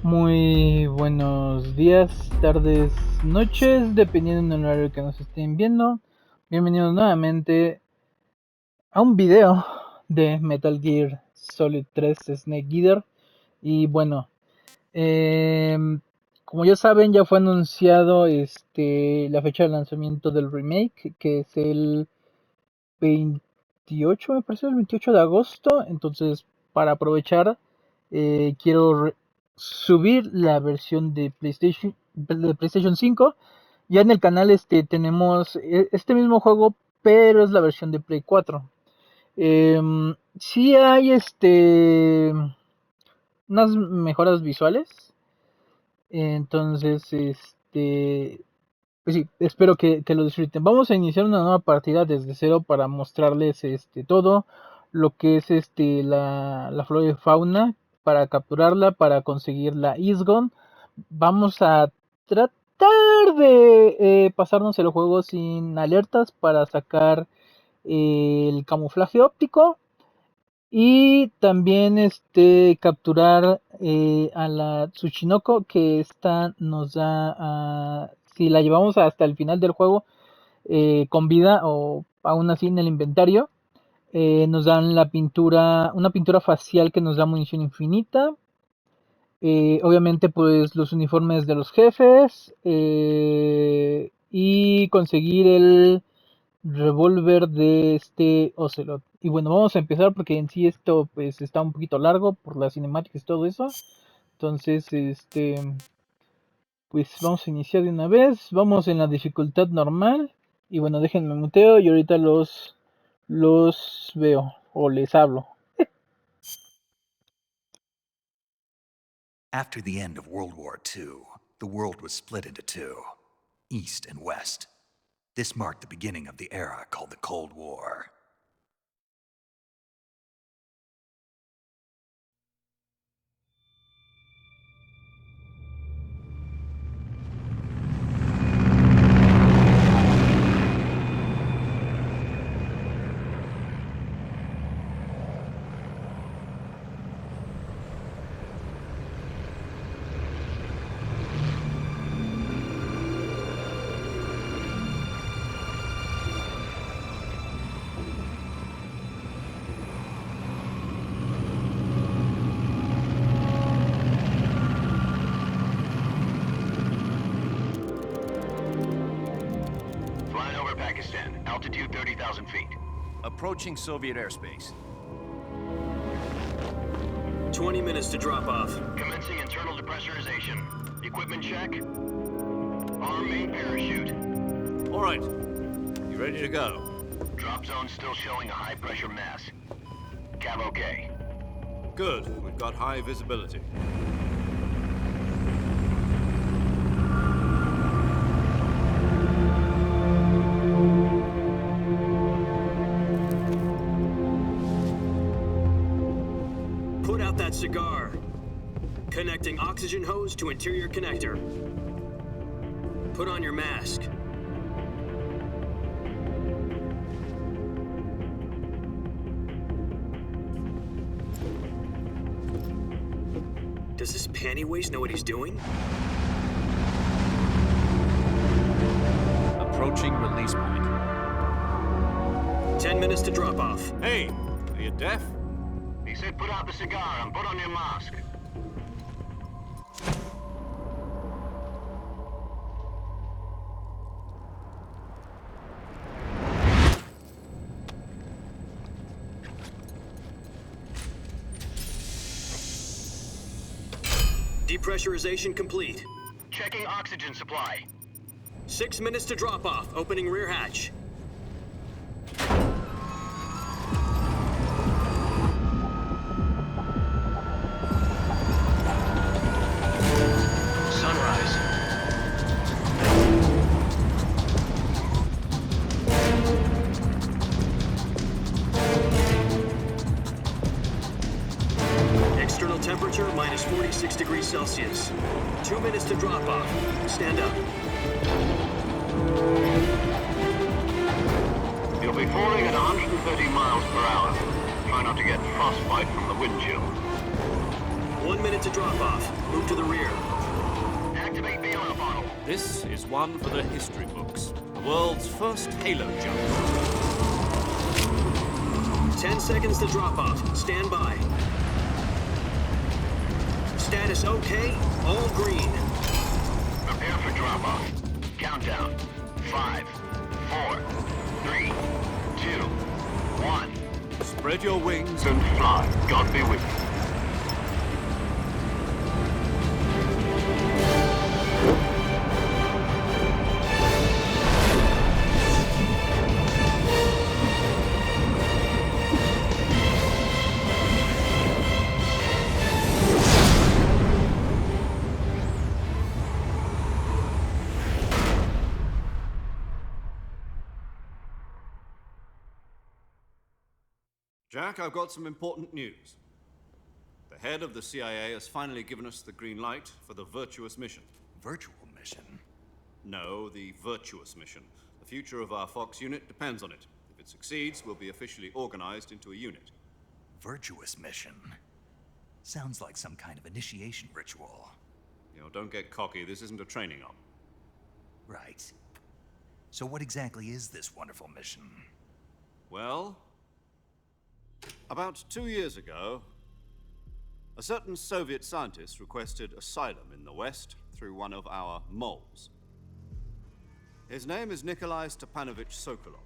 Muy buenos días, tardes, noches, dependiendo del horario que nos estén viendo. Bienvenidos nuevamente a un video de Metal Gear Solid 3 Snake Eater. Y bueno, como ya saben, ya fue anunciado la fecha de lanzamiento del remake, que es el 28, me parece, el 28 de agosto. Entonces, para aprovechar, quiero subir la versión de PlayStation 5. Ya en el canal tenemos este mismo juego, pero es la versión de Play 4. Sí hay unas mejoras visuales. Entonces, pues sí, espero que lo disfruten. Vamos a iniciar una nueva partida desde cero para mostrarles todo lo que es la flora y fauna, para capturarla, para conseguir la Isgon. Vamos a tratar de pasarnos el juego sin alertas para sacar el camuflaje óptico. Y también capturar a la Tsuchinoko, que esta nos da, si la llevamos hasta el final del juego con vida o aún así en el inventario, nos dan una pintura facial que nos da munición infinita. Obviamente pues los uniformes de los jefes, y conseguir el revólver de Ocelot. Y bueno, vamos a empezar porque en sí esto pues está un poquito largo por las cinemáticas y todo eso. Entonces, pues vamos a iniciar de una vez. Vamos en la dificultad normal. Y bueno, déjenme muteo y ahorita los veo o les hablo. After the end of World War II, the world was split into two, East and West. This marked the beginning of the era called the Cold War. Altitude 30,000 feet. Approaching Soviet airspace. 20 minutes to drop off. Commencing internal depressurization. Equipment check. Arm main parachute. All right. You ready to go? Drop zone still showing a high pressure mass. Cav okay. Good. We've got high visibility. Put out that cigar. Connecting oxygen hose to interior connector. Put on your mask. Does this pantywaist know what he's doing? Approaching release point. 10 minutes to drop off. Hey, are you deaf? He said put out the cigar and put on your mask. Depressurization complete. Checking oxygen supply. 6 minutes to drop off. Opening rear hatch. Sunrise. External temperature minus 46 degrees Celsius. 2 minutes to drop off. Stand up. You'll be falling at 130 miles per hour. Try not to get frostbite from the wind chill. 1 minute minute to drop off. Move to the rear. Activate the auto bottle. This is one for the history books. The world's first halo jump. 10 seconds to drop off. Stand by. Status okay. All green. Prepare for drop-off. Countdown. 5, 4, 3, 2, 1. Spread your wings. And fly. God be with you. Jack, I've got some important news. The head of the CIA has finally given us the green light for the Virtuous mission. Virtual mission? No, the Virtuous mission. The future of our Fox unit depends on it. If it succeeds, we'll be officially organized into a unit. Virtuous mission? Sounds like some kind of initiation ritual. You know, don't get cocky. This isn't a training op. Right. So what exactly is this wonderful mission? Well, about 2 years ago, a certain Soviet scientist requested asylum in the West through one of our moles. His name is Nikolai Stepanovich Sokolov.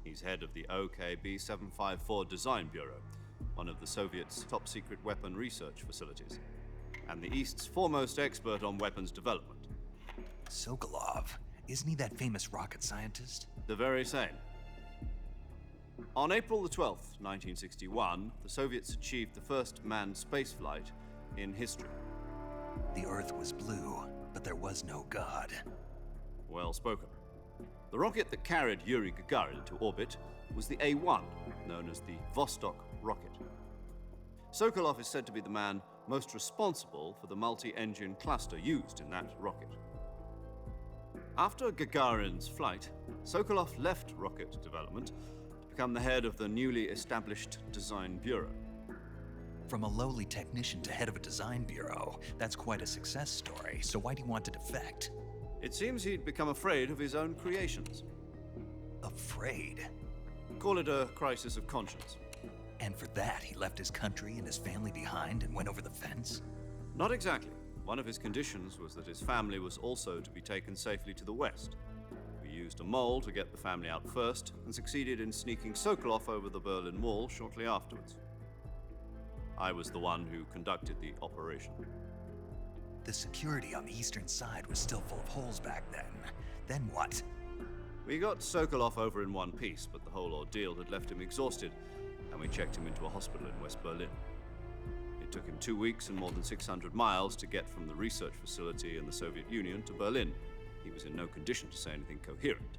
He's head of the OKB 754 Design Bureau, one of the Soviets' top-secret weapon research facilities, and the East's foremost expert on weapons development. Sokolov? Isn't he that famous rocket scientist? The very same. On April the 12th, 1961, the Soviets achieved the first manned spaceflight in history. The Earth was blue, but there was no God. Well spoken. The rocket that carried Yuri Gagarin to orbit was the A-1, known as the Vostok rocket. Sokolov is said to be the man most responsible for the multi-engine cluster used in that rocket. After Gagarin's flight, Sokolov left rocket development to become the head of the newly established Design Bureau. From a lowly technician to head of a design bureau, that's quite a success story. So why do you want to defect? It seems he'd become afraid of his own creations. Afraid? Call it a crisis of conscience. And for that, he left his country and his family behind and went over the fence? Not exactly. One of his conditions was that his family was also to be taken safely to the West. We used a mole to get the family out first and succeeded in sneaking Sokolov over the Berlin Wall shortly afterwards. I was the one who conducted the operation. The security on the eastern side was still full of holes back then. Then what? We got Sokolov over in one piece, but the whole ordeal had left him exhausted, and we checked him into a hospital in West Berlin. It took him 2 weeks and more than 600 miles to get from the research facility in the Soviet Union to Berlin. He was in no condition to say anything coherent.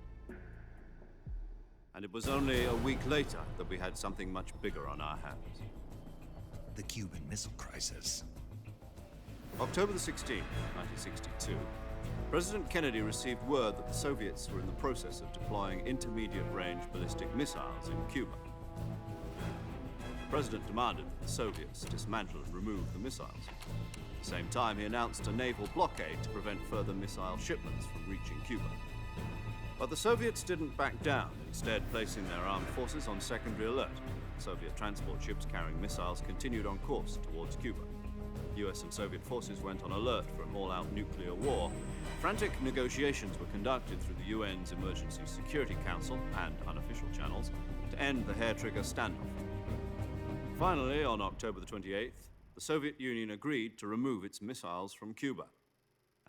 And it was only a week later that we had something much bigger on our hands. The Cuban Missile Crisis. October the 16th, 1962, President Kennedy received word that the Soviets were in the process of deploying intermediate-range ballistic missiles in Cuba. The President demanded that the Soviets dismantle and remove the missiles. At the same time, he announced a naval blockade to prevent further missile shipments from reaching Cuba. But the Soviets didn't back down, instead placing their armed forces on secondary alert. Soviet transport ships carrying missiles continued on course towards Cuba. US and Soviet forces went on alert for an all-out nuclear war. Frantic negotiations were conducted through the UN's Emergency Security Council and unofficial channels to end the hair-trigger standoff. Finally, on October the 28th, the Soviet Union agreed to remove its missiles from Cuba,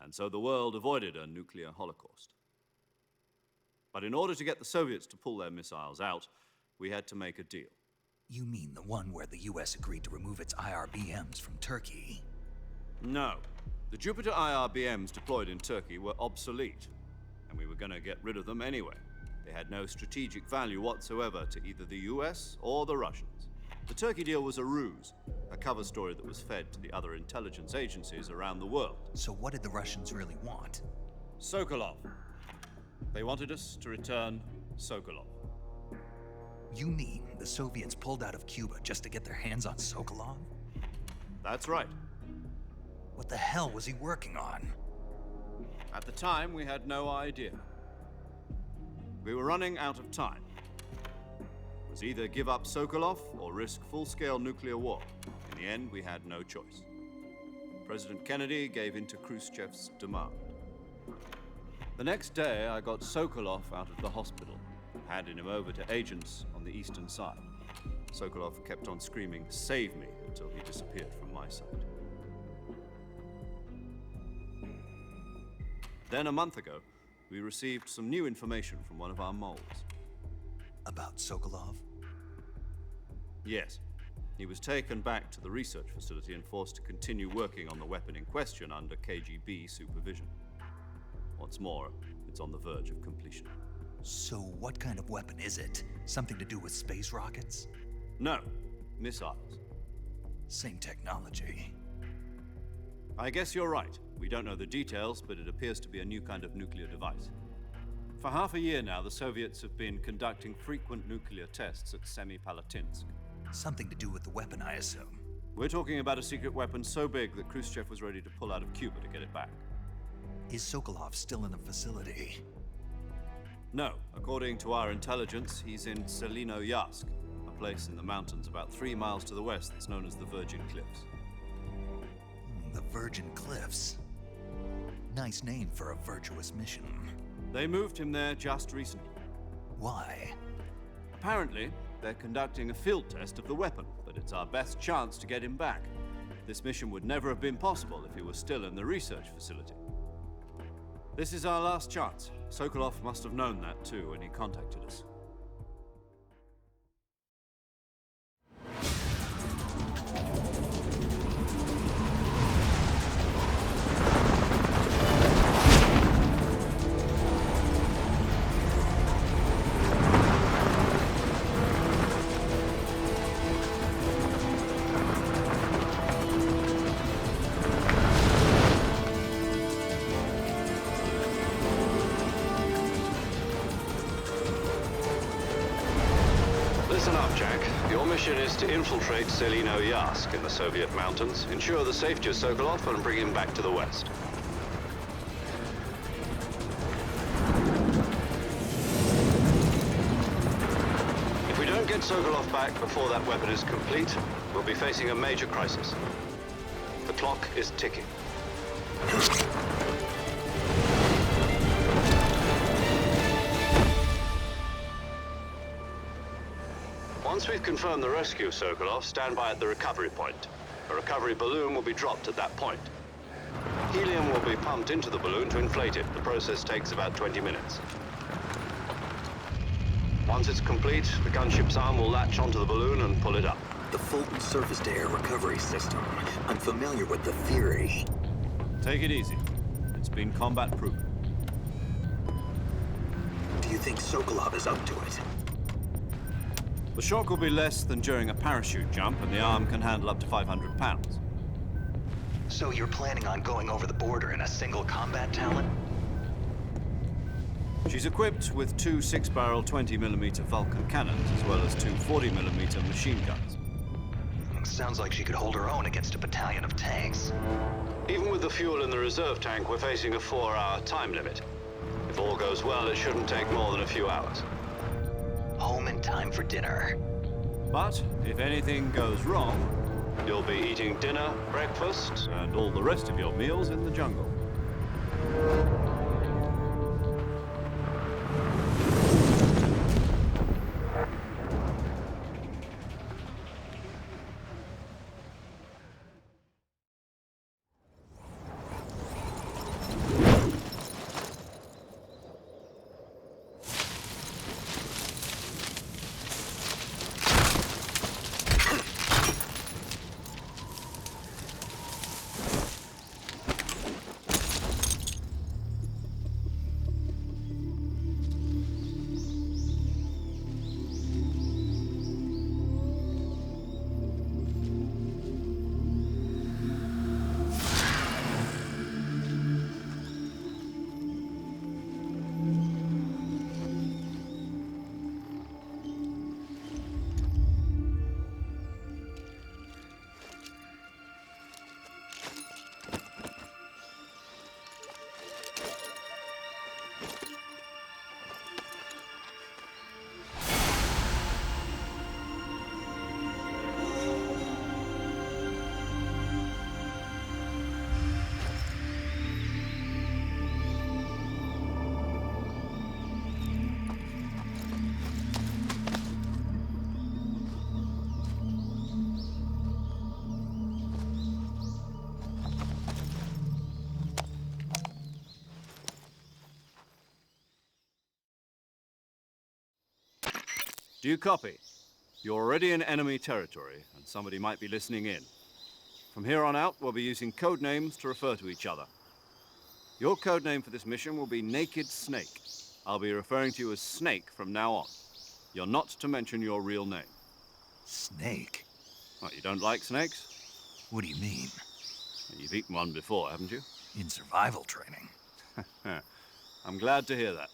and so the world avoided a nuclear holocaust. But in order to get the Soviets to pull their missiles out, we had to make a deal. You mean the one where the US agreed to remove its IRBMs from Turkey? No. The Jupiter IRBMs deployed in Turkey were obsolete, and we were going to get rid of them anyway. They had no strategic value whatsoever to either the US or the Russians. The Turkey deal was a ruse, a cover story that was fed to the other intelligence agencies around the world. So what did the Russians really want? Sokolov. They wanted us to return Sokolov. You mean the Soviets pulled out of Cuba just to get their hands on Sokolov? That's right. What the hell was he working on? At the time, we had no idea. We were running out of time. It was either give up Sokolov or risk full-scale nuclear war. In the end, we had no choice. President Kennedy gave in to Khrushchev's demand. The next day, I got Sokolov out of the hospital, handed him over to agents on the eastern side. Sokolov kept on screaming, "Save me," until he disappeared from my sight. Then a month ago, we received some new information from one of our moles. About Sokolov? Yes. He was taken back to the research facility and forced to continue working on the weapon in question under KGB supervision. Once more, it's on the verge of completion. So what kind of weapon is it? Something to do with space rockets? No, missiles. Same technology. I guess you're right. We don't know the details, but it appears to be a new kind of nuclear device. For half a year now, the Soviets have been conducting frequent nuclear tests at Semipalatinsk. Something to do with the weapon, I assume. We're talking about a secret weapon so big that Khrushchev was ready to pull out of Cuba to get it back. Is Sokolov still in the facility? No. According to our intelligence, he's in Selino-Yarsk, a place in the mountains about 3 miles to the west that's known as the Virgin Cliffs. The Virgin Cliffs. Nice name for a virtuous mission. They moved him there just recently. Why? Apparently, they're conducting a field test of the weapon, but it's our best chance to get him back. This mission would never have been possible if he was still in the research facility. This is our last chance. Sokolov must have known that too when he contacted us. Listen up, Jack. Your mission is to infiltrate Selino-Yarsk in the Soviet mountains, ensure the safety of Sokolov, and bring him back to the West. If we don't get Sokolov back before that weapon is complete, we'll be facing a major crisis. The clock is ticking. Once we've confirmed the rescue of Sokolov, stand by at the recovery point. A recovery balloon will be dropped at that point. Helium will be pumped into the balloon to inflate it. The process takes about 20 minutes. Once it's complete, the gunship's arm will latch onto the balloon and pull it up. The Fulton surface-to-air recovery system. I'm familiar with the theory. Take it easy. It's been combat-proven. Do you think Sokolov is up to it? The shock will be less than during a parachute jump, and the arm can handle up to 500 pounds. So you're planning on going over the border in a single combat talent? She's equipped with 2 6-barrel 20mm Vulcan cannons, as well as 2 40mm machine guns. Sounds like she could hold her own against a battalion of tanks. Even with the fuel in the reserve tank, we're facing a 4-hour time limit. If all goes well, it shouldn't take more than a few hours. Home in time for dinner. But if anything goes wrong, you'll be eating dinner, breakfast, and all the rest of your meals in the jungle. Do you copy? You're already in enemy territory, and somebody might be listening in. From here on out, we'll be using code names to refer to each other. Your code name for this mission will be Naked Snake. I'll be referring to you as Snake from now on. You're not to mention your real name. Snake? What, you don't like snakes? What do you mean? You've eaten one before, haven't you? In survival training? I'm glad to hear that.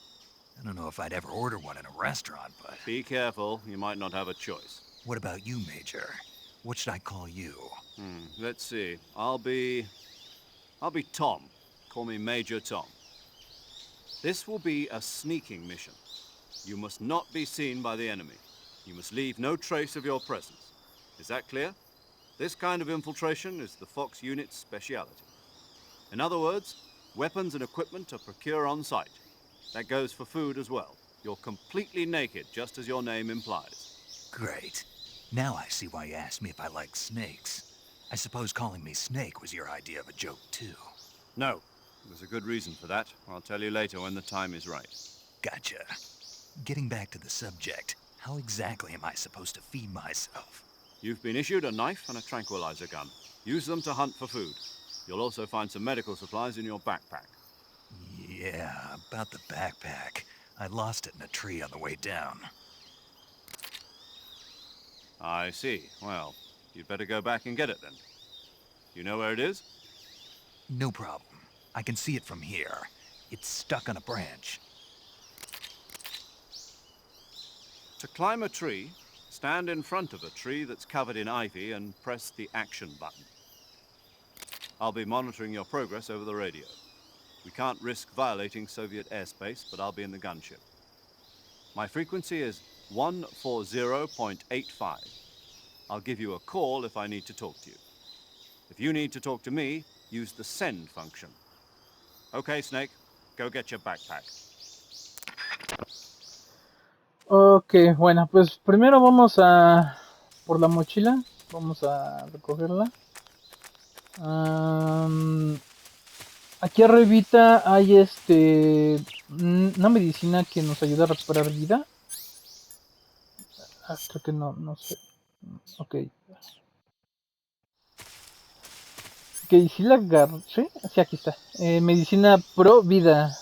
I don't know if I'd ever order one in a restaurant, but... Be careful, you might not have a choice. What about you, Major? What should I call you? Let's see. I'll be Tom. Call me Major Tom. This will be a sneaking mission. You must not be seen by the enemy. You must leave no trace of your presence. Is that clear? This kind of infiltration is the Fox unit's speciality. In other words, weapons and equipment are procured on site. That goes for food as well. You're completely naked, just as your name implies. Great. Now I see why you asked me if I like snakes. I suppose calling me Snake was your idea of a joke, too. No. There's a good reason for that. I'll tell you later when the time is right. Gotcha. Getting back to the subject, how exactly am I supposed to feed myself? You've been issued a knife and a tranquilizer gun. Use them to hunt for food. You'll also find some medical supplies in your backpack. Yeah, about the backpack. I lost it in a tree on the way down. I see. Well, you'd better go back and get it then. You know where it is? No problem. I can see it from here. It's stuck on a branch. To climb a tree, stand in front of a tree that's covered in ivy and press the action button. I'll be monitoring your progress over the radio. We can't risk violating Soviet airspace, but I'll be in the gunship. My frequency is 140.85. I'll give you a call if I need to talk to you. If you need to talk to me, use the send function. Okay, Snake, go get your backpack. Ok, bueno, pues primero vamos a por la mochila. Vamos a recogerla. Aquí arribita hay una medicina que nos ayuda a recuperar vida. Creo que no sé. Ok. Ok, sí la agarré. Sí, aquí está. Medicina pro vida.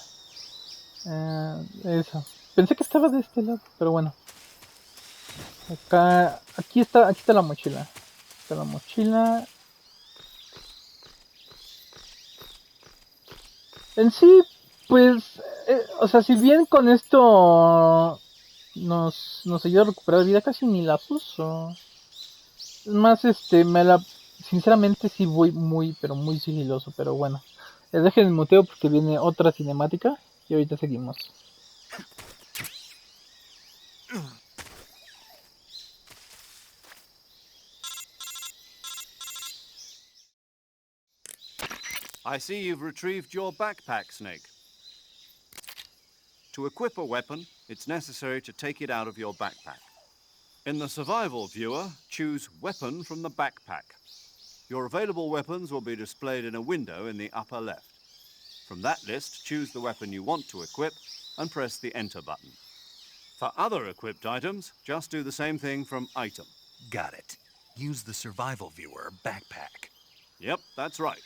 Eso. Pensé que estaba de este lado, pero bueno. Aquí está la mochila. Está la mochila. En sí, pues, o sea, si bien con esto nos ayuda a recuperar vida, casi ni la uso. Es más, sinceramente sí voy muy, pero muy sigiloso, pero bueno. Les dejen el muteo porque viene otra cinemática y ahorita seguimos. I see you've retrieved your backpack, Snake. To equip a weapon, it's necessary to take it out of your backpack. In the survival viewer, choose Weapon from the backpack. Your available weapons will be displayed in a window in the upper left. From that list, choose the weapon you want to equip and press the Enter button. For other equipped items, just do the same thing from Item. Got it. Use the survival viewer backpack. Yep, that's right.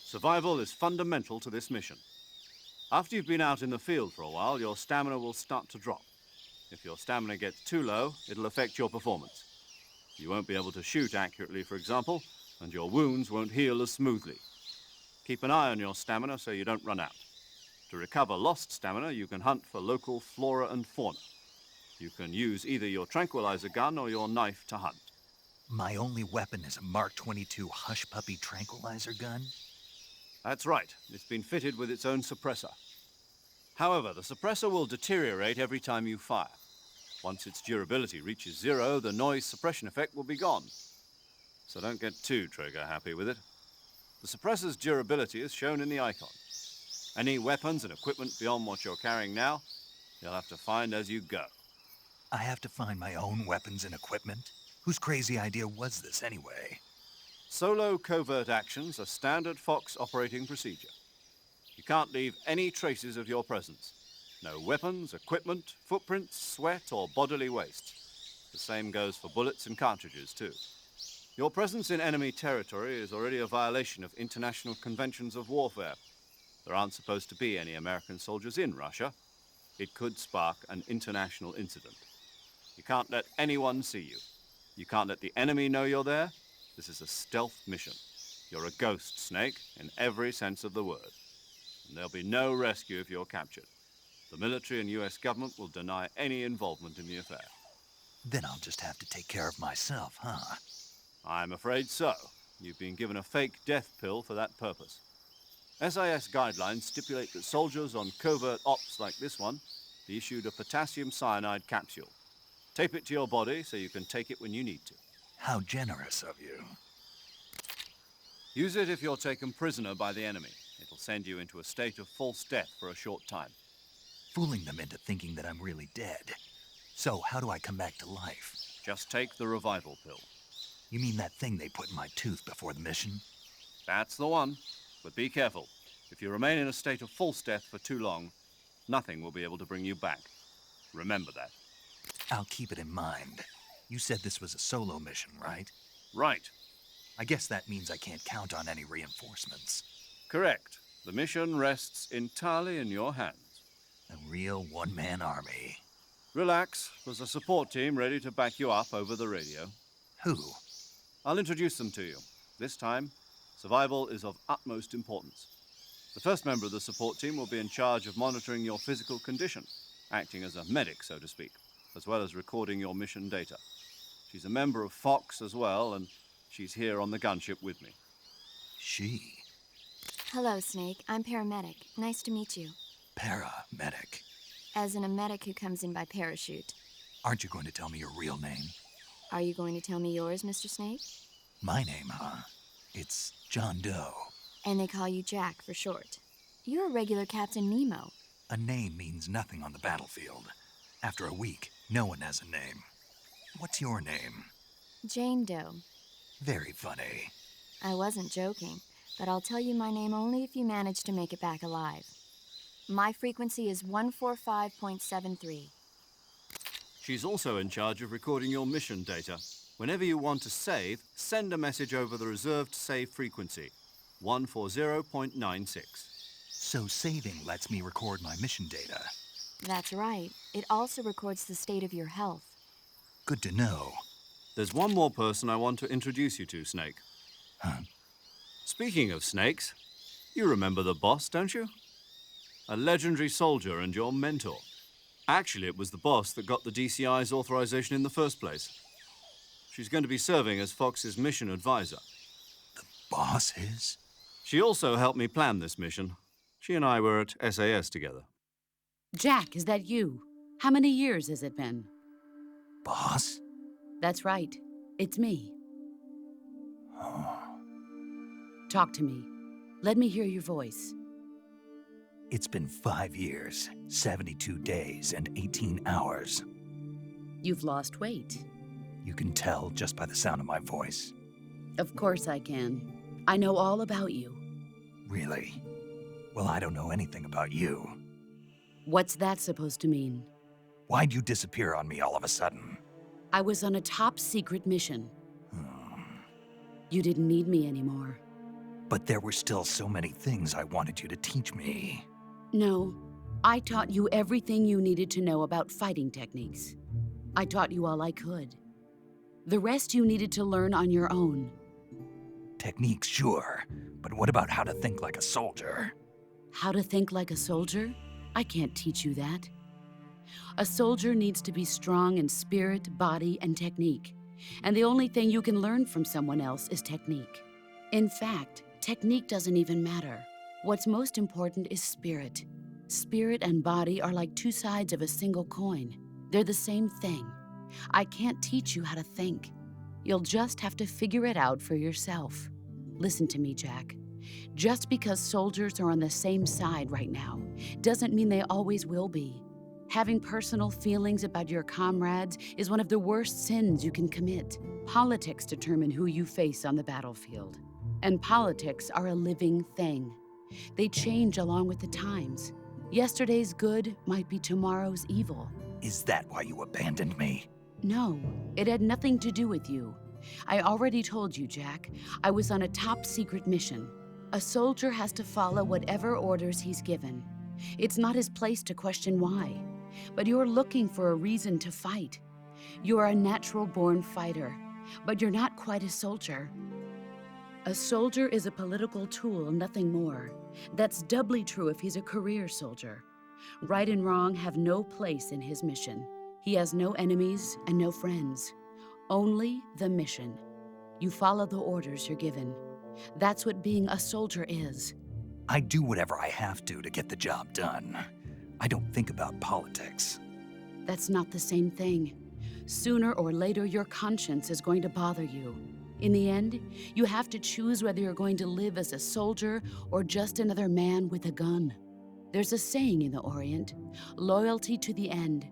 Survival is fundamental to this mission. After you've been out in the field for a while, your stamina will start to drop. If your stamina gets too low, it'll affect your performance. You won't be able to shoot accurately, for example, and your wounds won't heal as smoothly. Keep an eye on your stamina so you don't run out. To recover lost stamina, you can hunt for local flora and fauna. You can use either your tranquilizer gun or your knife to hunt. My only weapon is a Mark 22 Hush Puppy tranquilizer gun? That's right. It's been fitted with its own suppressor. However, the suppressor will deteriorate every time you fire. Once its durability reaches 0, the noise suppression effect will be gone. So don't get too trigger happy with it. The suppressor's durability is shown in the icon. Any weapons and equipment beyond what you're carrying now, you'll have to find as you go. I have to find my own weapons and equipment? Whose crazy idea was this anyway? Solo covert actions are standard Fox operating procedure. You can't leave any traces of your presence. No weapons, equipment, footprints, sweat, or bodily waste. The same goes for bullets and cartridges, too. Your presence in enemy territory is already a violation of international conventions of warfare. There aren't supposed to be any American soldiers in Russia. It could spark an international incident. You can't let anyone see you. You can't let the enemy know you're there. This is a stealth mission. You're a ghost, Snake, in every sense of the word. And there'll be no rescue if you're captured. The military and US government will deny any involvement in the affair. Then I'll just have to take care of myself, huh? I'm afraid so. You've been given a fake death pill for that purpose. SIS guidelines stipulate that soldiers on covert ops like this one be issued a potassium cyanide capsule. Tape it to your body so you can take it when you need to. How generous of you. Use it if you're taken prisoner by the enemy. It'll send you into a state of false death for a short time. Fooling them into thinking that I'm really dead. So, how do I come back to life? Just take the revival pill. You mean that thing they put in my tooth before the mission? That's the one. But be careful. If you remain in a state of false death for too long, nothing will be able to bring you back. Remember that. I'll keep it in mind. You said this was a solo mission, right? Right. I guess that means I can't count on any reinforcements. Correct. The mission rests entirely in your hands. A real one-man army. Relax. There's a support team ready to back you up over the radio. Who? I'll introduce them to you. This time, survival is of utmost importance. The first member of the support team will be in charge of monitoring your physical condition, acting as a medic, so to speak, as well as recording your mission data. She's a member of Fox as well, and she's here on the gunship with me. She? Hello, Snake. I'm paramedic. Nice to meet you. Paramedic. As in a medic who comes in by parachute. Aren't you going to tell me your real name? Are you going to tell me yours, Mr. Snake? My name, huh? It's John Doe. And they call you Jack for short. You're a regular Captain Nemo. A name means nothing on the battlefield. After a week, no one has a name. What's your name? Jane Doe. Very funny. I wasn't joking, but I'll tell you my name only if you manage to make it back alive. My frequency is 145.73. She's also in charge of recording your mission data. Whenever you want to save, send a message over the reserved save frequency, 140.96. So saving lets me record my mission data. That's right. It also records the state of your health. Good to know. There's one more person I want to introduce you to, Snake. Huh? Speaking of snakes, you remember the boss, don't you? A legendary soldier and your mentor. Actually, it was the boss that got the DCI's authorization in the first place. She's going to be serving as Fox's mission advisor. The boss is? She also helped me plan this mission. She and I were at SAS together. Jack, is that you? How many years has it been? Boss? That's right. It's me. Oh. Talk to me. Let me hear your voice. It's been 5 years, 72 days, and 18 hours. You've lost weight. You can tell just by the sound of my voice. Of course I can. I know all about you. Really? Well, I don't know anything about you. What's that supposed to mean? Why'd you disappear on me all of a sudden? I was on a top-secret mission. Hmm. You didn't need me anymore. But there were still so many things I wanted you to teach me. No, I taught you everything you needed to know about fighting techniques. I taught you all I could. The rest you needed to learn on your own. Techniques, sure. But what about how to think like a soldier? How to think like a soldier? I can't teach you that. A soldier needs to be strong in spirit, body, and technique. And the only thing you can learn from someone else is technique. In fact, technique doesn't even matter. What's most important is spirit. Spirit and body are like two sides of a single coin. They're the same thing. I can't teach you how to think. You'll just have to figure it out for yourself. Listen to me, Jack. Just because soldiers are on the same side right now doesn't mean they always will be. Having personal feelings about your comrades is one of the worst sins you can commit. Politics determine who you face on the battlefield. And politics are a living thing. They change along with the times. Yesterday's good might be tomorrow's evil. Is that why you abandoned me? No, it had nothing to do with you. I already told you, Jack. I was on a top-secret mission. A soldier has to follow whatever orders he's given. It's not his place to question why. But you're looking for a reason to fight. You're a natural-born fighter, but you're not quite a soldier. A soldier is a political tool, nothing more. That's doubly true if he's a career soldier. Right and wrong have no place in his mission. He has no enemies and no friends. Only the mission. You follow the orders you're given. That's what being a soldier is. I do whatever I have to get the job done. I don't think about politics. That's not the same thing. Sooner or later, your conscience is going to bother you. In the end, you have to choose whether you're going to live as a soldier or just another man with a gun. There's a saying in the Orient, loyalty to the end.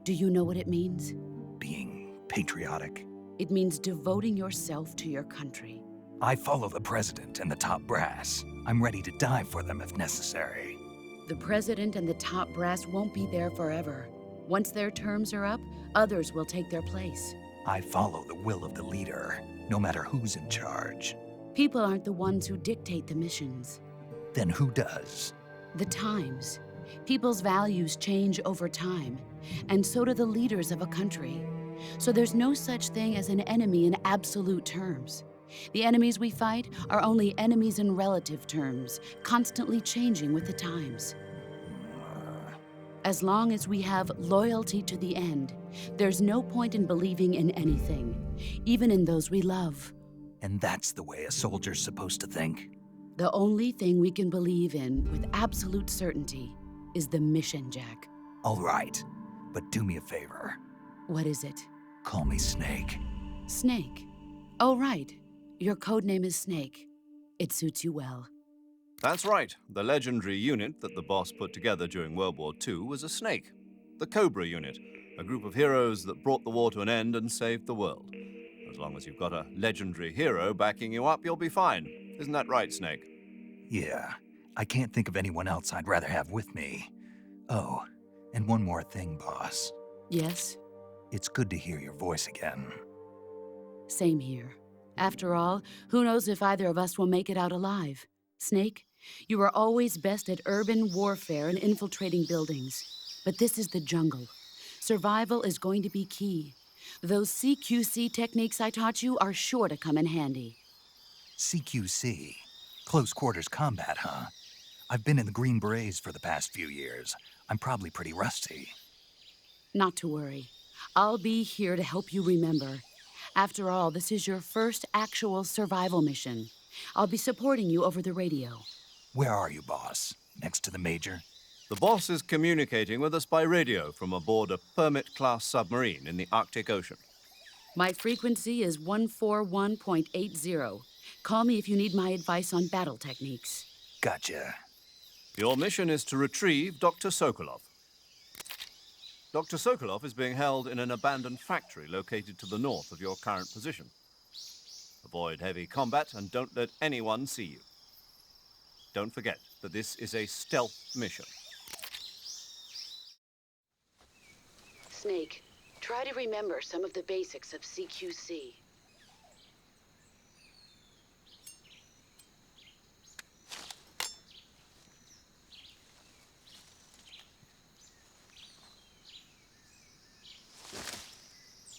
Do you know what it means? Being patriotic. It means devoting yourself to your country. I follow the president and the top brass. I'm ready to die for them if necessary. The president and the top brass won't be there forever. Once their terms are up, others will take their place. I follow the will of the leader, no matter who's in charge. People aren't the ones who dictate the missions. Then who does? The times. People's values change over time, and so do the leaders of a country. So there's no such thing as an enemy in absolute terms. The enemies we fight are only enemies in relative terms, constantly changing with the times. As long as we have loyalty to the end, there's no point in believing in anything, even in those we love. And that's the way a soldier's supposed to think? The only thing we can believe in with absolute certainty is the mission, Jack. All right, but do me a favor. What is it? Call me Snake. Snake. Oh, right. Your codename is Snake. It suits you well. That's right. The legendary unit that the boss put together during World War II was a snake. The Cobra unit, a group of heroes that brought the war to an end and saved the world. As long as you've got a legendary hero backing you up, you'll be fine. Isn't that right, Snake? Yeah, I can't think of anyone else I'd rather have with me. Oh, and one more thing, boss. Yes? It's good to hear your voice again. Same here. After all, who knows if either of us will make it out alive? Snake, you are always best at urban warfare and infiltrating buildings. But this is the jungle. Survival is going to be key. Those CQC techniques I taught you are sure to come in handy. CQC? Close quarters combat, huh? I've been in the Green Berets for the past few years. I'm probably pretty rusty. Not to worry. I'll be here to help you remember. After all, this is your first actual survival mission. I'll be supporting you over the radio. Where are you, boss? Next to the major? The boss is communicating with us by radio from aboard a Permit-class submarine in the Arctic Ocean. My frequency is 141.80. Call me if you need my advice on battle techniques. Gotcha. Your mission is to retrieve Dr. Sokolov. Dr. Sokolov is being held in an abandoned factory located to the north of your current position. Avoid heavy combat and don't let anyone see you. Don't forget that this is a stealth mission. Snake, try to remember some of the basics of CQC.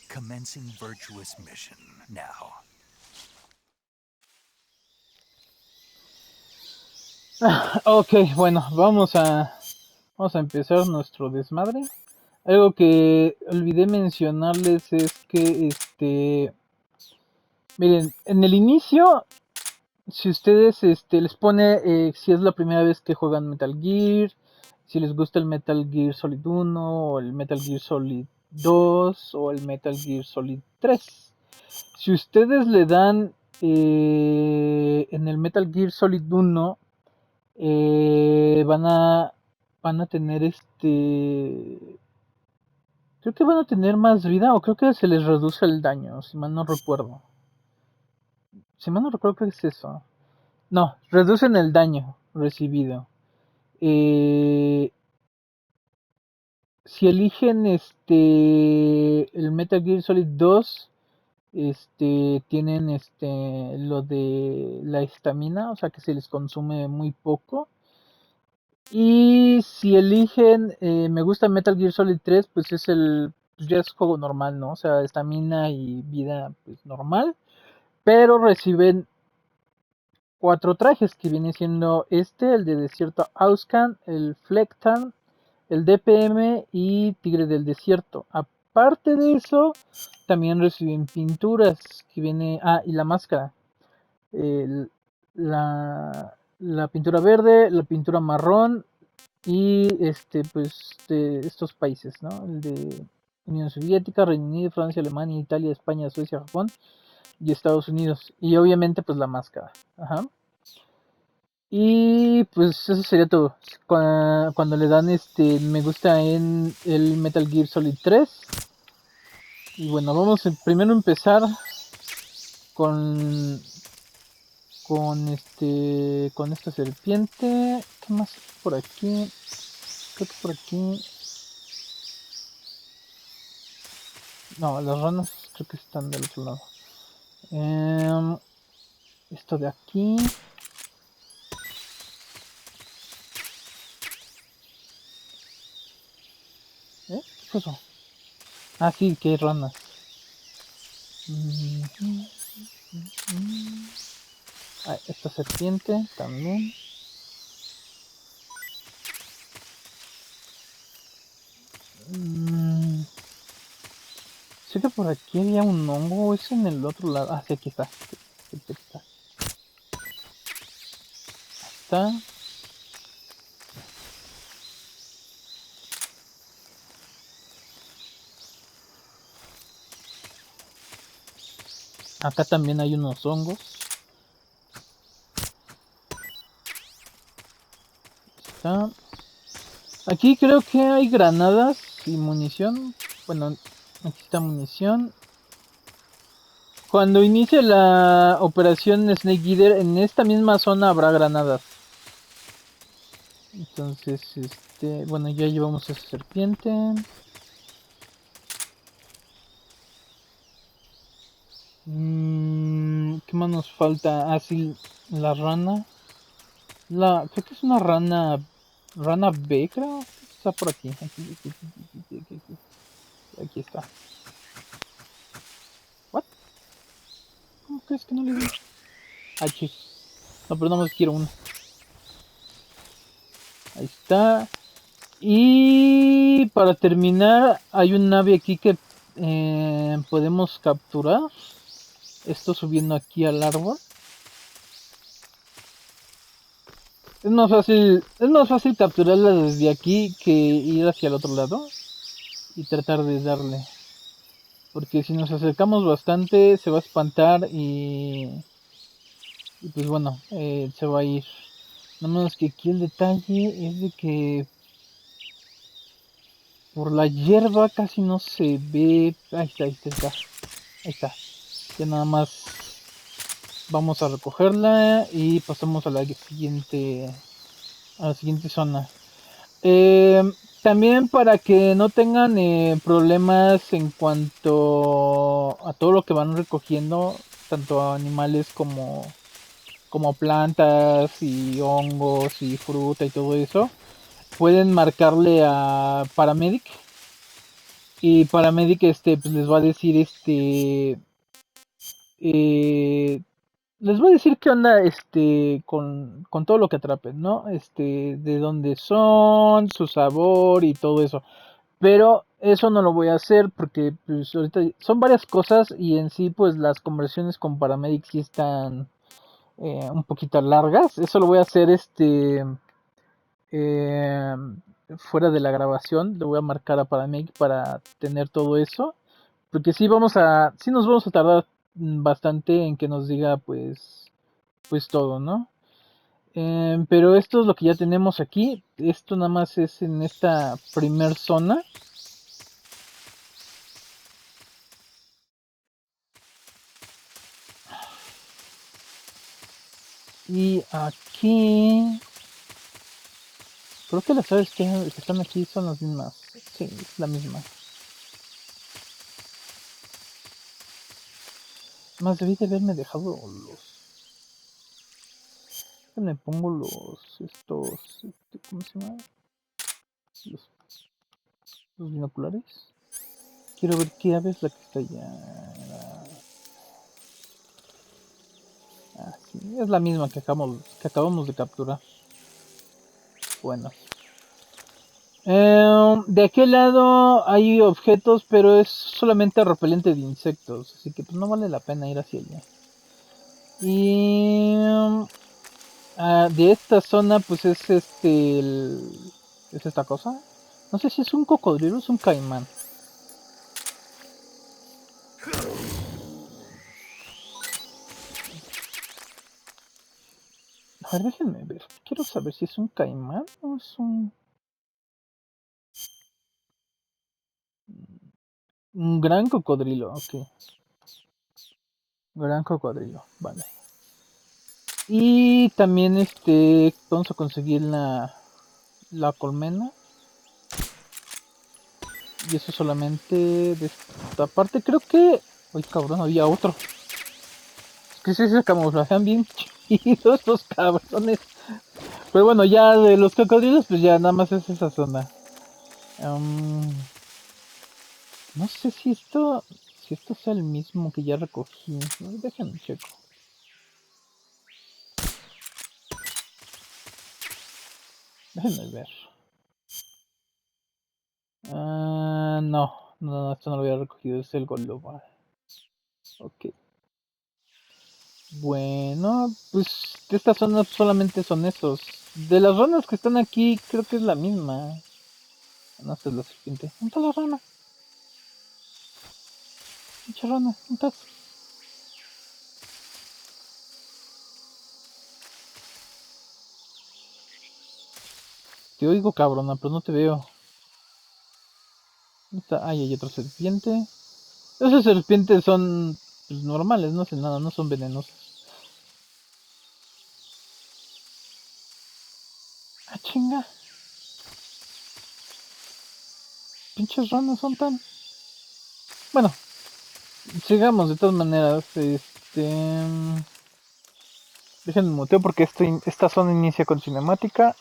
Commencing virtuous mission now. Ok, bueno, vamos a empezar nuestro desmadre. Algo que olvidé mencionarles es que, miren, en el inicio, si ustedes, les pone si es la primera vez que juegan Metal Gear, si les gusta el Metal Gear Solid 1, o el Metal Gear Solid 2, o el Metal Gear Solid 3. Si ustedes le dan en el Metal Gear Solid 1, van a tener creo que van a tener más vida, o creo que se les reduce el daño, si mal no recuerdo. Creo que es eso. No, reducen el daño recibido. si eligen el Metal Gear Solid 2, tienen lo de la estamina, o sea que se les consume muy poco. Y si eligen, me gusta Metal Gear Solid 3, pues pues ya es juego normal, ¿no? O sea, estamina y vida pues normal, pero reciben 4 trajes que viene siendo el de Desierto Auscan, el Flecktan, el DPM y Tigre del Desierto. Aparte de eso, también reciben pinturas que viene, y la máscara, el- la pintura verde, la pintura marrón y pues de estos países, ¿no? El de Unión Soviética, Reino Unido, Francia, Alemania, Italia, España, Suecia, Japón y Estados Unidos. Y obviamente pues la máscara. Ajá. Y pues eso sería todo. Cuando le dan me gusta en el Metal Gear Solid 3. Y bueno, vamos a primero empezar con con esta serpiente. ¿Qué más hay por aquí? Creo que por aquí. No, las ranas creo que están del otro lado. Esto de aquí. ¿Qué fue eso? Ah, sí, que hay ranas. Esta serpiente también. Sé que por aquí había un hongo, es en el otro lado. Ah, sí, aquí está. Aquí está. Está. Acá también hay unos hongos. Está. Aquí creo que hay granadas y munición. Bueno, aquí está munición. Cuando inicie la operación Snake Eater, en esta misma zona habrá granadas. Entonces, bueno, ya llevamos esa serpiente. ¿Qué más nos falta? Ah, sí, la rana. Creo que es una rana B, creo. Está por aquí. Aquí está. ¿What? ¿Cómo crees que no le vi? Ah, chis. No, pero nada más quiero una. Ahí está. Y para terminar, hay un nave aquí que podemos capturar. Esto subiendo aquí al árbol. Es más fácil capturarla desde aquí que ir hacia el otro lado y tratar de darle. Porque si nos acercamos bastante se va a espantar y pues bueno, se va a ir. Nada más que aquí el detalle es de que por la hierba casi no se ve. Ahí está. Ahí está. Ya nada más vamos a recogerla y pasamos a la siguiente zona. Eh, También para que no tengan problemas en cuanto a todo lo que van recogiendo, tanto animales como plantas y hongos y fruta y todo eso, pueden marcarle a Paramedic y Paramedic pues les va a decir eh, les voy a decir qué onda con todo lo que atrapen, ¿no? De dónde son, su sabor y todo eso. Pero eso no lo voy a hacer porque pues ahorita son varias cosas y en sí pues las conversaciones con Paramedic sí están un poquito largas. Eso lo voy a hacer eh, fuera de la grabación. Le voy a marcar a Paramedic para tener todo eso. Porque sí nos vamos a tardar bastante en que nos diga pues todo, ¿no? Pero esto es lo que ya tenemos aquí. Esto nada más es en esta primer zona. Y aquí creo que las aves que están aquí son las mismas. Sí, es la misma. Más debí de haberme dejado los... Me pongo ¿cómo se llama? Los, los binoculares. Quiero ver qué ave es la que está allá. Ah, sí, es la misma que acabamos de capturar. Bueno. De aquel lado hay objetos, pero es solamente repelente de insectos, así que pues no vale la pena ir hacia allá. Y de esta zona, pues es es esta cosa. No sé si es un cocodrilo o es un caimán. A ver, déjenme ver. Quiero saber si es un caimán o es un gran cocodrilo. Ok. Gran cocodrilo, vale. Y también vamos a conseguir la colmena. Y eso solamente de esta parte. Creo que... Ay, cabrón, había otro. Es que se camuflajean bien chidos los cabrones. Pero bueno, ya de los cocodrilos, pues ya nada más es esa zona. No sé si esto sea el mismo que ya recogí. Déjenme checo. Déjenme ver. No, esto no lo había recogido, es el Goldobar. Ok. Bueno, pues de esta zona solamente son esos. De las ranas que están aquí, creo que es la misma. No sé, la serpiente. ¿Dónde está la rana? Pinche rana, ¿dónde estás? Te oigo, cabrona, pero no te veo. ¿Dónde está? Ay, hay otra serpiente. Esas serpientes son pues, normales, no hacen nada, no son venenosas. Ah, chinga. Pinches ranas son tan... Bueno, sigamos de todas maneras. Déjenme muteo porque esta zona inicia con cinemática.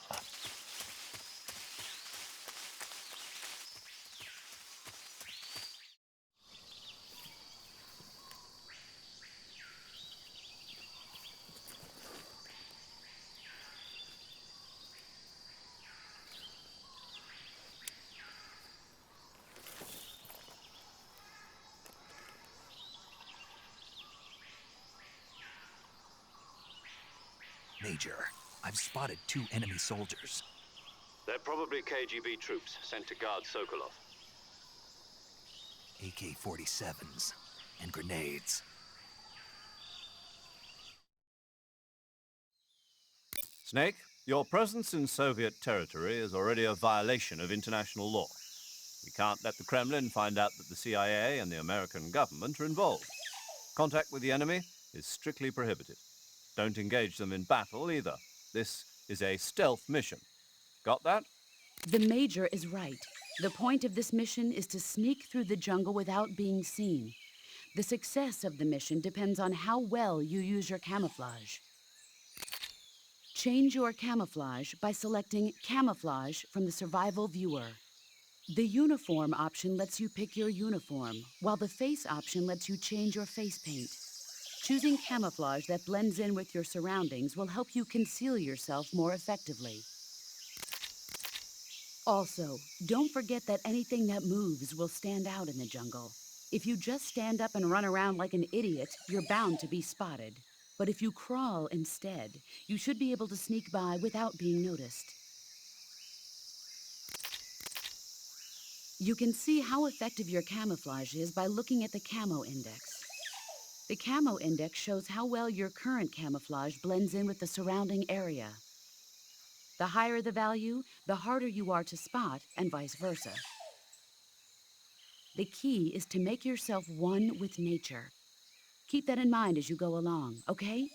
Major, I've spotted 2 enemy soldiers. They're probably KGB troops sent to guard Sokolov. AK-47s and grenades. Snake, your presence in Soviet territory is already a violation of international law. We can't let the Kremlin find out that the CIA and the American government are involved. Contact with the enemy is strictly prohibited. Don't engage them in battle either. This is a stealth mission. Got that? The Major is right. The point of this mission is to sneak through the jungle without being seen. The success of the mission depends on how well you use your camouflage. Change your camouflage by selecting Camouflage from the Survival Viewer. The Uniform option lets you pick your uniform, while the Face option lets you change your face paint. Choosing camouflage that blends in with your surroundings will help you conceal yourself more effectively. Also, don't forget that anything that moves will stand out in the jungle. If you just stand up and run around like an idiot, you're bound to be spotted. But if you crawl instead, you should be able to sneak by without being noticed. You can see how effective your camouflage is by looking at the Camo Index. The Camo Index shows how well your current camouflage blends in with the surrounding area. The higher the value, the harder you are to spot, and vice versa. The key is to make yourself one with nature. Keep that in mind as you go along, okay?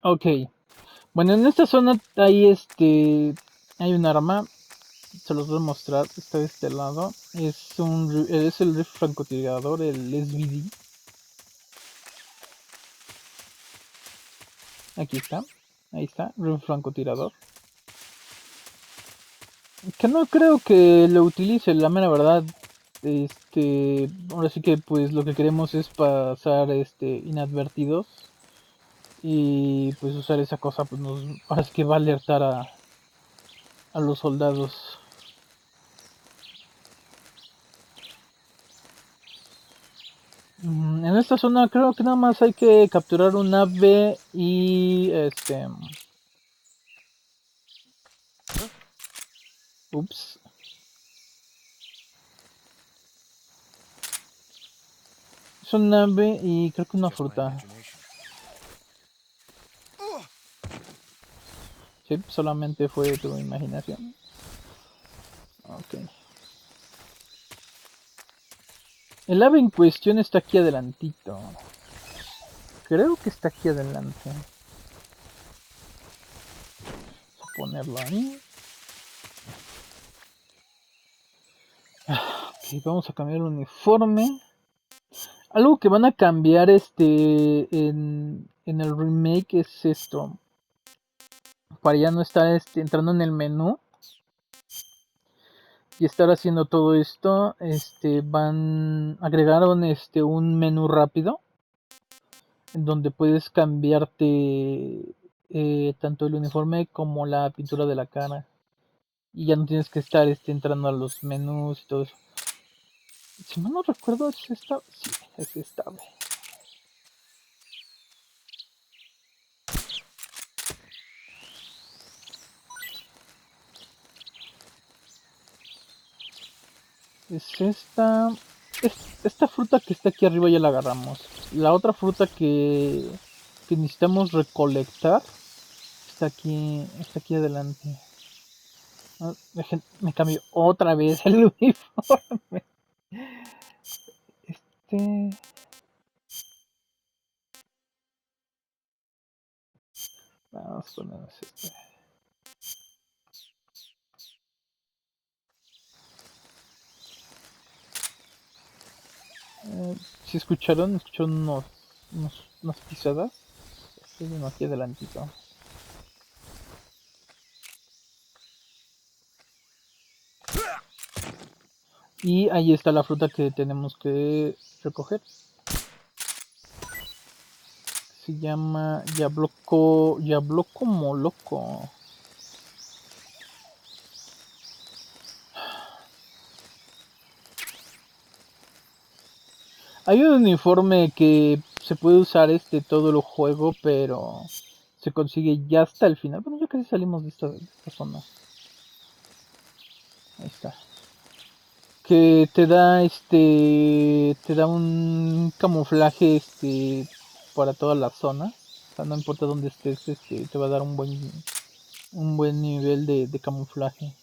Ok. Bueno, en esta zona hay hay un arma. se los voy a mostrar. Está de este lado. Es el rifle francotirador, el SVD. Aquí está. Ahí está, rifle francotirador. Que no creo que lo utilice, la mera verdad. Ahora sí que pues lo que queremos es pasar inadvertidos. Y pues usar esa cosa pues ahora sí que va a alertar a los soldados. En esta zona creo que nada más hay que capturar un ave y ups. Es un ave y creo que una fruta. Sí, solamente fue tu imaginación. Ok. El ave en cuestión está aquí adelantito. Creo que está aquí adelante. Vamos a ponerlo ahí. Ok, vamos a cambiar el uniforme. Algo que van a cambiar en el remake es esto. Para ya no estar entrando en el menú y estar haciendo todo esto, agregaron un menú rápido en donde puedes cambiarte tanto el uniforme como la pintura de la cara y ya no tienes que estar entrando a los menús y todo eso. Si mal no recuerdo es esta, sí, es esta. Es esta fruta que está aquí arriba ya la agarramos. La otra fruta que necesitamos recolectar está aquí adelante. Ah, me cambio otra vez el uniforme. Este. Vamos a ponernos este. Si escucharon unas pisadas. Estoy uno aquí adelantito. Y ahí está la fruta que tenemos que recoger. Se llama Yabloco Moloco. Hay un uniforme que se puede usar todo el juego, pero se consigue ya hasta el final. Bueno, ya casi salimos de esta zona. Ahí está. Que te da un camuflaje para toda la zona. O sea, no importa dónde estés, te va a dar un buen nivel de camuflaje.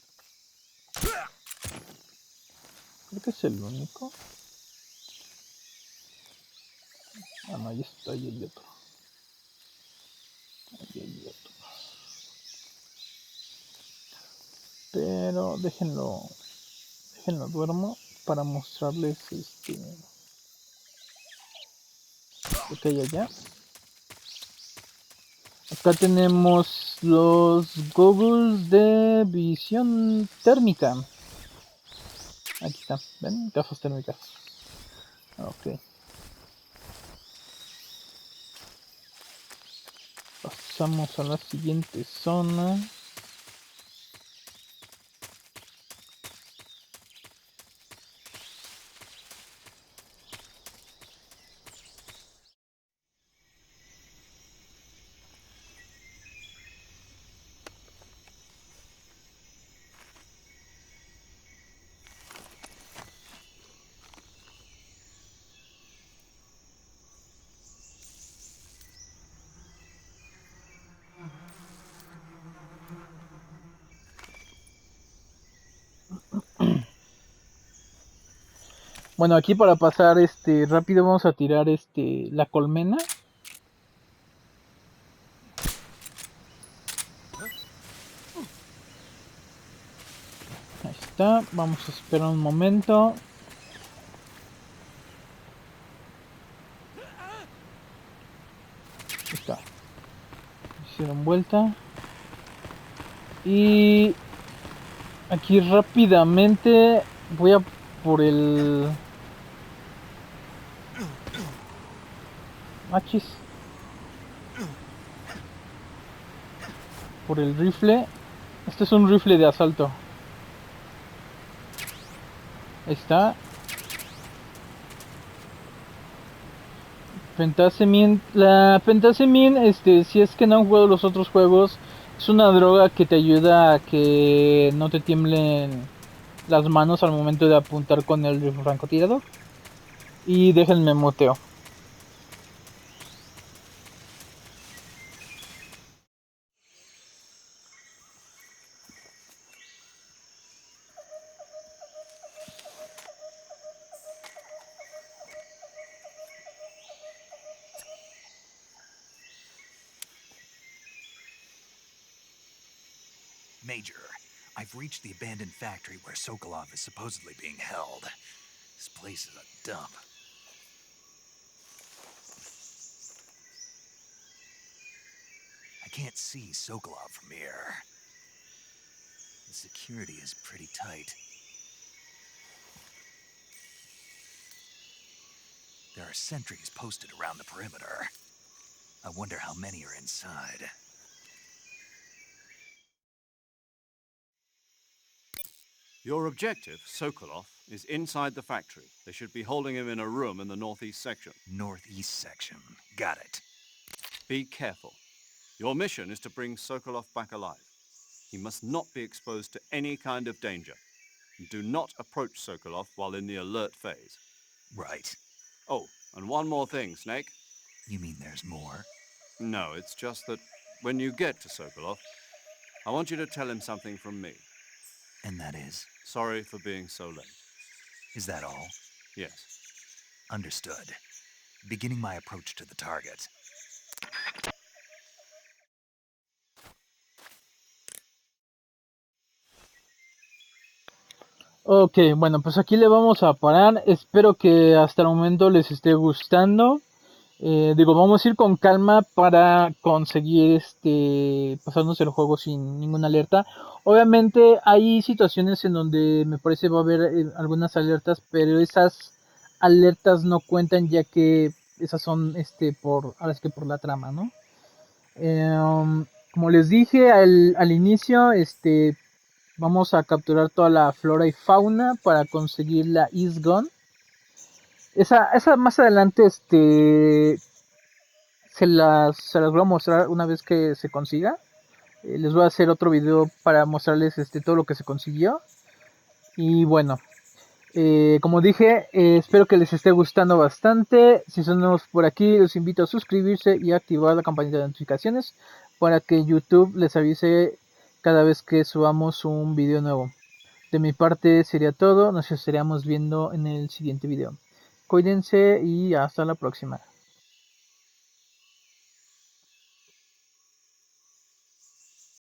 Creo que es el único. Ah, no, ahí está, ahí hay otro. Ahí hay otro. Pero déjenlo duermo para mostrarles lo que hay allá. Acá tenemos los goggles de visión térmica. Aquí está, ven, gafas térmicas. Ok. Pasamos a la siguiente zona. Bueno, aquí para pasar rápido vamos a tirar la colmena. Ahí está. Vamos a esperar un momento. Ahí está. Hicieron vuelta. Y aquí rápidamente voy a por el... Machis. Por el rifle. Este es un rifle de asalto. Ahí está. Pentacemin. La Pentacemin, si es que no han jugado los otros juegos, es una droga que te ayuda a que no te tiemblen las manos al momento de apuntar con el rifle francotirador. Y déjenme muteo. Major, I've reached the abandoned factory where Sokolov is supposedly being held. This place is a dump. I can't see Sokolov from here. The security is pretty tight. There are sentries posted around the perimeter. I wonder how many are inside. Your objective, Sokolov, is inside the factory. They should be holding him in a room in the northeast section. Northeast section. Got it. Be careful. Your mission is to bring Sokolov back alive. He must not be exposed to any kind of danger. Do not approach Sokolov while in the alert phase. Right. Oh, and one more thing, Snake. You mean there's more? No, it's just that when you get to Sokolov, I want you to tell him something from me. And that is? Sorry for being so late. Is that all? Yes. Understood. Beginning my approach to the target. Ok, bueno, pues aquí le vamos a parar. Espero que hasta el momento les esté gustando. Vamos a ir con calma para conseguir pasarnos el juego sin ninguna alerta. Obviamente hay situaciones en donde me parece va a haber algunas alertas, pero esas alertas no cuentan ya que esas son ahora es que por la trama, ¿no? Como les dije al inicio, vamos a capturar toda la flora y fauna para conseguir la East Gun. Esa más adelante se las voy a mostrar una vez que se consiga. Les voy a hacer otro video para mostrarles todo lo que se consiguió. Y bueno, como dije, espero que les esté gustando bastante. Si son nuevos por aquí, los invito a suscribirse y activar la campanita de notificaciones para que YouTube les avise cada vez que subamos un video nuevo. De mi parte sería todo, nos estaríamos viendo en el siguiente video. Cuídense y hasta la próxima.